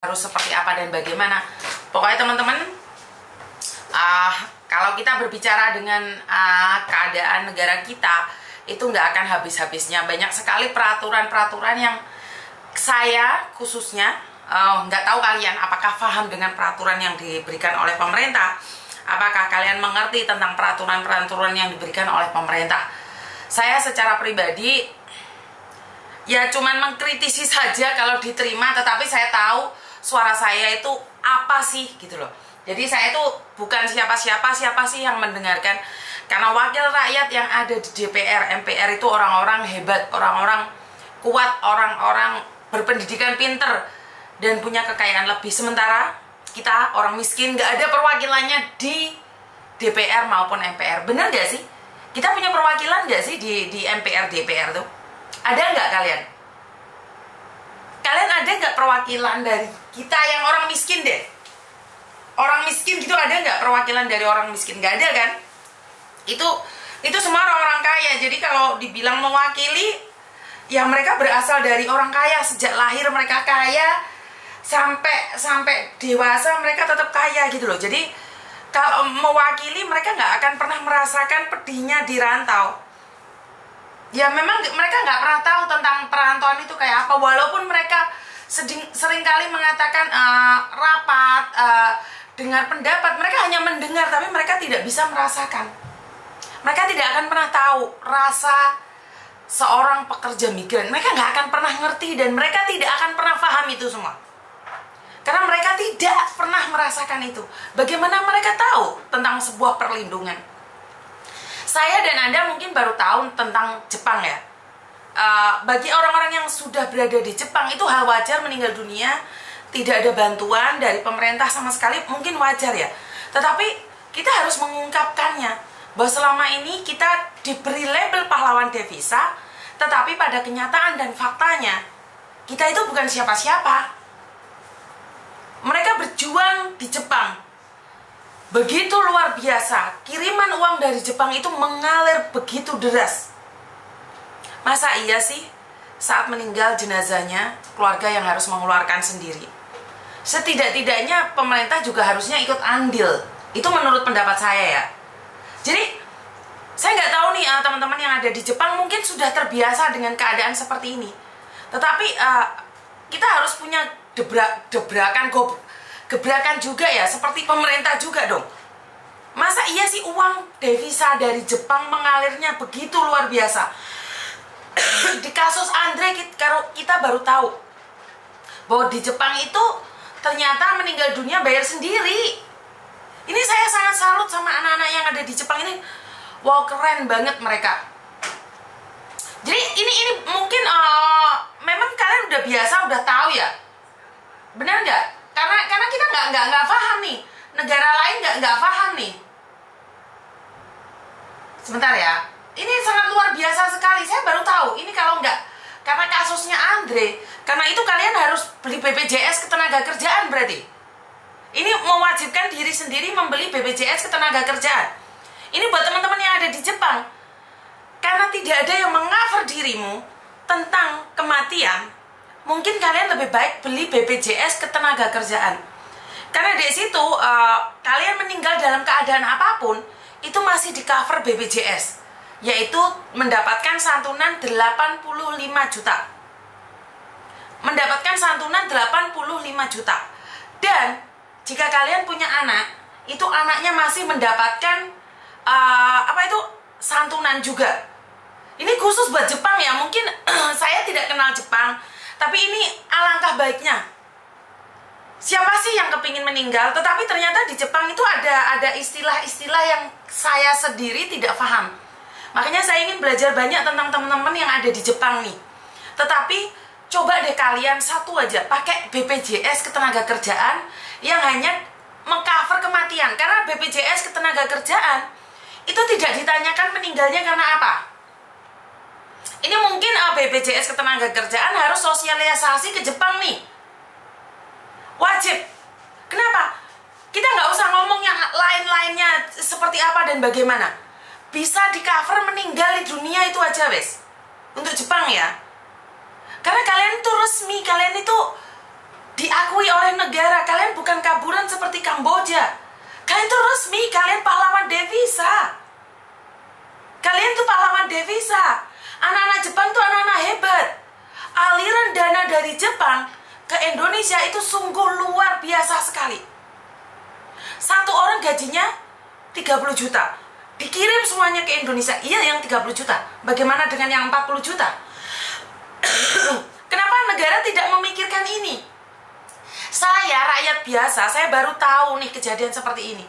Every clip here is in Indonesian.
harus seperti apa dan bagaimana. Pokoknya teman-teman, kalau kita berbicara dengan keadaan negara kita, itu nggak akan habis-habisnya. Banyak sekali peraturan-peraturan yang saya khususnya nggak tahu kalian apakah paham dengan peraturan yang diberikan oleh pemerintah. Apakah kalian mengerti tentang peraturan-peraturan yang diberikan oleh pemerintah? Saya secara pribadi ya cuman mengkritisi saja kalau diterima, tetapi saya tahu suara saya itu apa sih gitu loh. Jadi saya itu bukan siapa-siapa sih yang mendengarkan, karena wakil rakyat yang ada di DPR, MPR itu orang-orang hebat, orang-orang kuat, orang-orang berpendidikan pinter dan punya kekayaan lebih. Sementara kita orang miskin nggak ada perwakilannya di DPR maupun MPR. Bener gak sih? Kita punya perwakilan nggak sih di MPR, DPR tuh? Ada nggak kalian? Kalian ada nggak perwakilan dari kita yang orang miskin deh? Orang miskin gitu ada nggak perwakilan dari orang miskin? Nggak ada kan? Itu semua orang kaya. Jadi kalau dibilang mewakili, ya mereka berasal dari orang kaya. Sejak lahir mereka kaya, sampai dewasa mereka tetap kaya gitu loh. Jadi kalau mewakili, mereka nggak akan pernah merasakan pedihnya di rantau. Ya memang mereka nggak pernah tahu tentang perantauan itu kayak apa. Walaupun mereka seringkali mengatakan rapat, dengar pendapat, mereka hanya mendengar, tapi mereka tidak bisa merasakan. Mereka tidak akan pernah tahu rasa seorang pekerja migran. Mereka nggak akan pernah ngerti dan mereka tidak akan pernah paham itu semua. Karena mereka tidak pernah merasakan itu. Bagaimana mereka tahu tentang sebuah perlindungan? Saya dan Anda mungkin baru tahu tentang Jepang ya. Bagi orang-orang yang sudah berada di Jepang, itu hal wajar meninggal dunia, tidak ada bantuan dari pemerintah sama sekali, mungkin wajar ya. Tetapi kita harus mengungkapkannya, bahwa selama ini kita diberi label pahlawan devisa, tetapi pada kenyataan dan faktanya, kita itu bukan siapa-siapa. Mereka berjuang di Jepang begitu luar biasa. Kiriman uang dari Jepang itu mengalir begitu deras. Masa iya sih saat meninggal jenazahnya keluarga yang harus mengeluarkan sendiri? Setidak-tidaknya pemerintah juga harusnya ikut andil. Itu menurut pendapat saya ya. Jadi saya nggak tahu nih teman-teman yang ada di Jepang mungkin sudah terbiasa dengan keadaan seperti ini. Tetapi kita harus punya gebrakan juga ya, seperti pemerintah juga dong. Masa iya sih uang devisa dari Jepang mengalirnya begitu luar biasa? Di kasus Andre kita baru tahu bahwa di Jepang itu ternyata meninggal dunia bayar sendiri. Ini saya sangat salut sama anak-anak yang ada di Jepang ini. Wow, keren banget mereka. Jadi ini mungkin memang kalian udah biasa, udah tahu ya. Benar nggak? Karena kita nggak paham nih. Negara lain nggak paham nih. Sebentar ya. Ini sangat luar biasa sekali. Saya baru tahu. Ini kalau nggak karena kasusnya Andre, karena itu kalian harus beli BPJS ketenagakerjaan berarti. Ini mewajibkan diri sendiri membeli BPJS ketenagakerjaan. Ini buat teman-teman yang ada di Jepang. Karena tidak ada yang meng-cover dirimu tentang kematian, mungkin kalian lebih baik beli BPJS ketenagakerjaan. Karena di situ kalian meninggal dalam keadaan apapun, itu masih di cover BPJS, yaitu mendapatkan santunan 85 juta. Mendapatkan santunan 85 juta. Dan jika kalian punya anak, itu anaknya masih mendapatkan santunan juga. Ini khusus buat Jepang ya. Mungkin saya tidak kenal Jepang, tapi ini alangkah baiknya. Siapa sih yang kepingin meninggal? Tetapi ternyata di Jepang itu ada istilah-istilah yang saya sendiri tidak paham. Makanya saya ingin belajar banyak tentang teman-teman yang ada di Jepang nih. Tetapi coba deh kalian satu aja pakai BPJS ketenagakerjaan yang hanya mengcover kematian. Karena BPJS ketenagakerjaan itu tidak ditanyakan meninggalnya karena apa. Ini mungkin BPJS ketenagakerjaan harus sosialisasi ke Jepang nih. Wajib. Kenapa? Kita nggak usah ngomong yang lain-lainnya seperti apa dan bagaimana. Bisa di cover meninggal di dunia itu aja wes. Untuk Jepang ya. Karena kalian itu resmi, kalian itu di diakui oleh negara. Kalian bukan kaburan seperti Kamboja. Kalian tuh resmi, kalian pahlawan devisa. Kalian tuh pahlawan devisa. Anak-anak Jepang tuh anak-anak hebat. Aliran dana dari Jepang ke Indonesia itu sungguh luar biasa sekali. Satu orang gajinya 30 juta. Dikirim semuanya ke Indonesia. Iya, yang 30 juta. Bagaimana dengan yang 40 juta? Kenapa negara tidak memikirkan ini? Saya rakyat biasa, saya baru tahu nih kejadian seperti ini.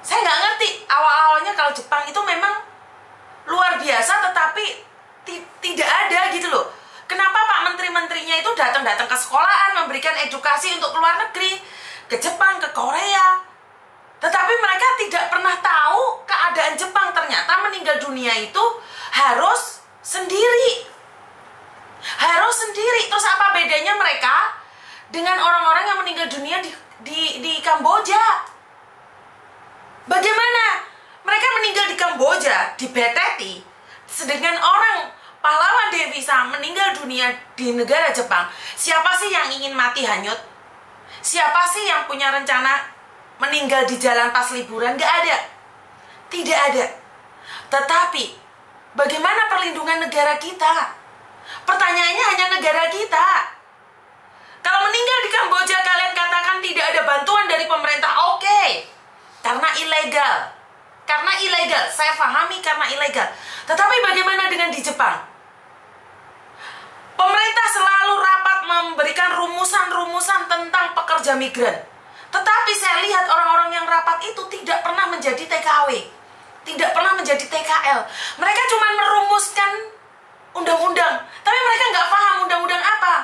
Saya nggak ngerti awal-awalnya kalau Jepang itu memang luar biasa, tetapi tidak ada gitu loh. Kenapa Pak Menteri-menterinya itu datang-datang ke sekolahan, memberikan edukasi untuk keluar negeri, ke Jepang, ke Korea. Tetapi mereka tidak pernah tahu keadaan Jepang. Ternyata meninggal dunia itu harus sendiri. Harus sendiri. Terus apa bedanya mereka dengan orang-orang yang meninggal dunia di Kamboja? Bagaimana mereka meninggal di Kamboja, dibeteti, sedangkan orang pahlawan devisa meninggal dunia di negara Jepang? Siapa sih yang ingin mati hanyut? Siapa sih yang punya rencana meninggal di jalan pas liburan? Gak ada. Tidak ada. Tetapi bagaimana perlindungan negara kita? Pertanyaannya hanya negara kita. Kalau meninggal di Kamboja kalian katakan tidak ada bantuan dari pemerintah, oke. Karena ilegal. Karena ilegal, saya pahami karena ilegal. Tetapi bagaimana dengan di Jepang? Pemerintah selalu rapat memberikan rumusan-rumusan tentang pekerja migran. Tetapi saya lihat orang-orang yang rapat itu tidak pernah menjadi TKW. Tidak pernah menjadi TKL. Mereka cuma merumuskan undang-undang. Tapi mereka nggak paham undang-undang apa.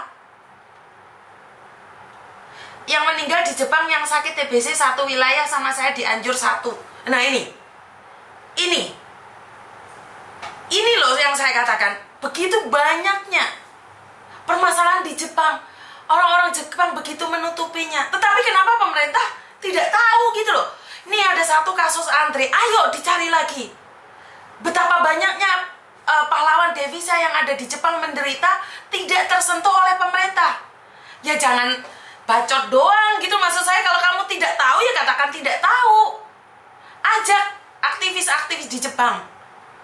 Yang meninggal di Jepang yang sakit TBC satu wilayah sama saya Cianjur satu. Nah ini loh yang saya katakan. Begitu banyaknya permasalahan di Jepang. Orang-orang Jepang begitu menutupinya. Tetapi kenapa pemerintah tidak tahu gitu loh. Ini ada satu kasus Andre, ayo dicari lagi. Betapa banyaknya pahlawan devisa yang ada di Jepang menderita tidak tersentuh oleh pemerintah. Ya jangan bacot doang gitu, maksud saya. Kalau kamu tidak tahu ya katakan tidak tahu. Ajak aktivis-aktivis di Jepang,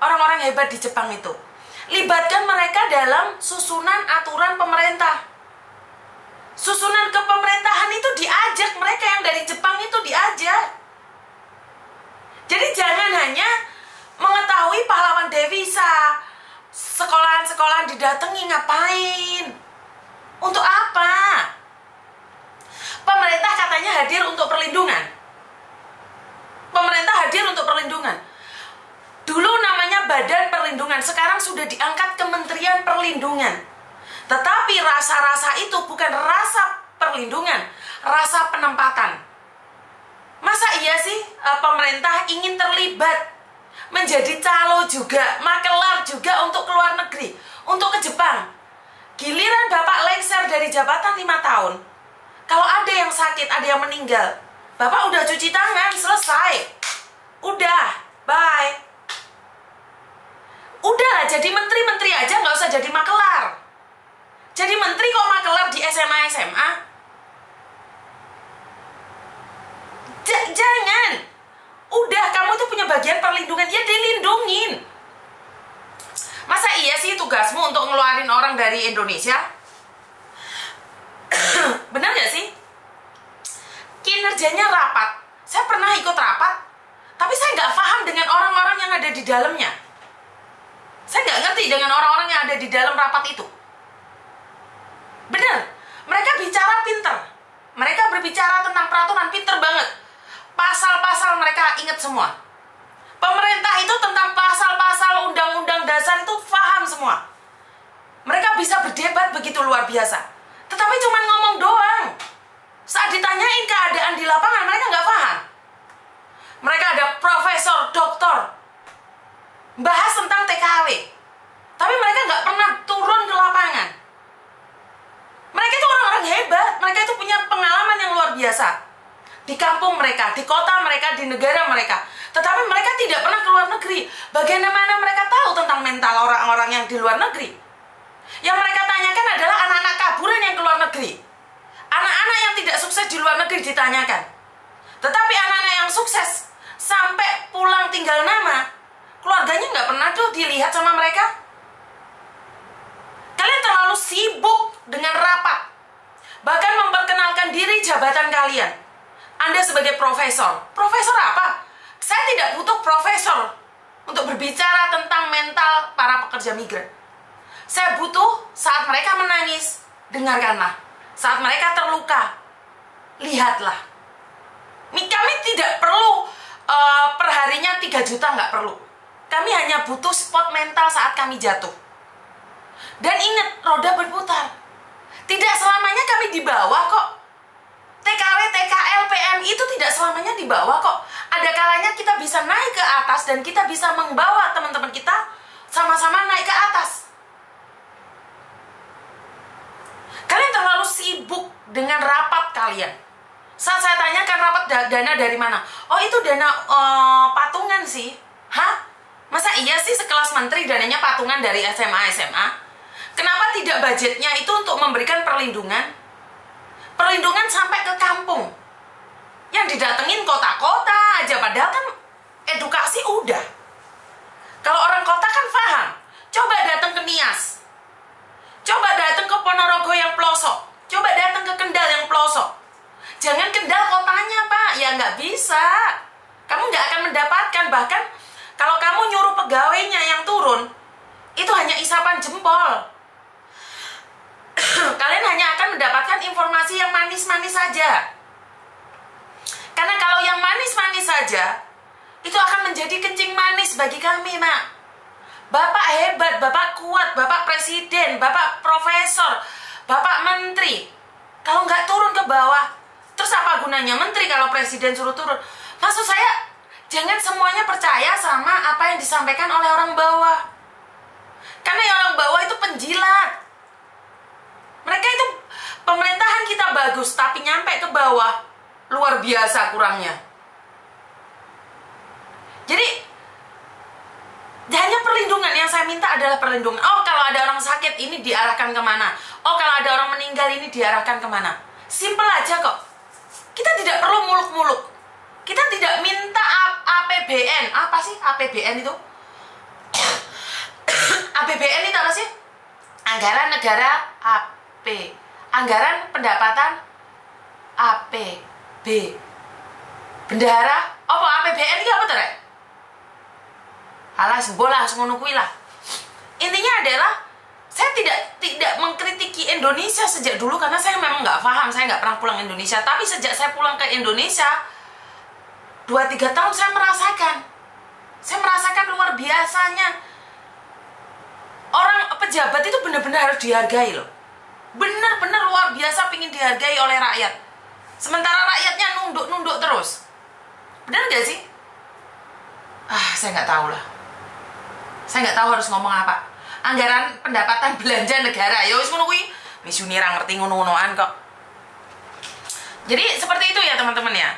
orang-orang hebat di Jepang itu, libatkan mereka dalam susunan aturan pemerintah. Susunan kepemerintahan itu diajak, mereka yang dari Jepang itu diajak. Jadi jangan hanya mengetahui pahlawan devisa, sekolahan-sekolahan didatangi, ngapain? Untuk apa? Pemerintah katanya hadir untuk perlindungan. Pemerintah hadir untuk perlindungan. Dulu namanya Badan Perlindungan, sekarang sudah diangkat Kementerian Perlindungan. Tetapi rasa-rasa itu bukan rasa perlindungan, rasa penempatan. Masa iya sih pemerintah ingin terlibat, menjadi calo juga, makelar juga untuk keluar negeri, untuk ke Jepang? Giliran Bapak lengser dari jabatan 5 tahun. Kalau ada yang sakit, ada yang meninggal, Bapak udah cuci tangan, selesai. Udah, bye. Udah, jadi menteri-menteri aja, nggak usah jadi makelar. Jadi menteri kok makelar di SMA-SMA? Jangan. Udah, kamu tuh punya bagian perlindungan, ya dilindungin. Masa iya sih tugasmu untuk ngeluarin orang dari Indonesia? Benar gak sih? Kinerjanya rapat. Saya pernah ikut rapat, tapi saya nggak paham dengan orang-orang yang ada di dalamnya. Saya nggak ngerti dengan orang-orang yang ada di dalam rapat itu. Benar, mereka bicara pinter. Mereka berbicara tentang peraturan pinter banget. Pasal-pasal mereka ingat semua. Pemerintah itu tentang pasal-pasal undang-undang dasar itu paham semua. Mereka bisa berdebat begitu luar biasa. Tetapi cuma ngomong doang. Saat ditanyain keadaan di lapangan, mereka nggak paham. Mereka ada profesor, doktor, bahas tentang TKW. Tapi mereka nggak pernah turun ke lapangan. Mereka itu orang-orang hebat. Mereka itu punya pengalaman yang luar biasa. Di kampung mereka, di kota mereka, di negara mereka. Tetapi mereka tidak pernah keluar negeri. Bagaimana mereka tahu tentang mental orang-orang yang di luar negeri? Yang mereka tanyakan adalah anak-anak kaburan yang keluar negeri. Anak-anak yang tidak sukses di luar negeri ditanyakan. Tetapi anak-anak yang sukses sampai pulang tinggal nama, keluarganya nggak pernah tuh dilihat sama mereka. Kalian terlalu sibuk dengan rapat, bahkan memperkenalkan diri jabatan kalian. Anda sebagai profesor. Profesor apa? Saya tidak butuh profesor untuk berbicara tentang mental para pekerja migran. Saya butuh saat mereka menangis, dengarkanlah. Saat mereka terluka, lihatlah. Kami tidak perlu perharinya 3 juta, nggak perlu. Kami hanya butuh spot mental saat kami jatuh. Dan ingat, roda berputar. Tidak selamanya kami di bawah kok. TKW, TKL, PMI itu tidak selamanya di bawah kok. Ada kalanya kita bisa naik ke atas dan kita bisa membawa teman-teman kita sama-sama naik ke atas. Kalian terlalu sibuk dengan rapat kalian. Saat saya tanyakan rapat dana dari mana? Oh, itu dana patungan sih. Hah? Masa iya sih sekelas menteri dananya patungan dari SMA? Kenapa tidak budgetnya itu untuk memberikan perlindungan? Perlindungan sampai ke kampung. Yang didatengin kota-kota aja, padahal kan edukasi udah. Kalau orang kota kan paham. Coba datang ke Nias. Coba datang ke Ponorogo yang pelosok. Coba datang ke Kendal yang pelosok. Jangan Kendal kotanya, Pak. Ya nggak bisa. Kamu nggak akan mendapatkan. Bahkan kalau kamu nyuruh pegawainya yang turun, itu hanya isapan jempol. Kalian hanya akan mendapatkan informasi yang manis-manis saja. Karena kalau yang manis-manis saja, itu akan menjadi kencing manis bagi kami, Mak. Bapak hebat, Bapak kuat, Bapak presiden, Bapak profesor, Bapak menteri. Kalau nggak turun ke bawah, terus apa gunanya menteri kalau presiden suruh turun? Maksud saya, jangan semuanya percaya sama apa yang disampaikan oleh orang bawah. Karena yang orang bawah itu penjilat. Mereka itu, pemerintahan kita bagus, tapi nyampe ke bawah, luar biasa kurangnya. Jadi, hanya perlindungan yang saya minta adalah perlindungan. Oh, kalau ada orang sakit, ini diarahkan kemana? Oh, kalau ada orang meninggal, ini diarahkan kemana? Simple aja kok. Kita tidak perlu muluk-muluk. Kita tidak minta APBN. Apa sih APBN itu? APBN itu apa sih? Anggaran negara Anggaran pendapatan APB. Bendahara apa APBN itu apa tuh, Rek? Alas bola ngono kuwi lah. Intinya adalah saya tidak mengkritiki Indonesia sejak dulu karena saya memang nggak paham, saya nggak pernah pulang Indonesia. Tapi sejak saya pulang ke Indonesia 2-3 tahun saya merasakan luar biasanya. Orang pejabat itu benar-benar harus dihargai loh. Benar-benar luar biasa pingin dihargai oleh rakyat. Sementara rakyatnya nunduk-nunduk terus. Benar gak sih? Saya nggak tahu lah. Saya nggak tahu harus ngomong apa. Anggaran pendapatan belanja negara. Ya wis ngono kuwi. Wis uni ra ngerti ngono-ngonoan kok. Jadi seperti itu ya teman-teman ya.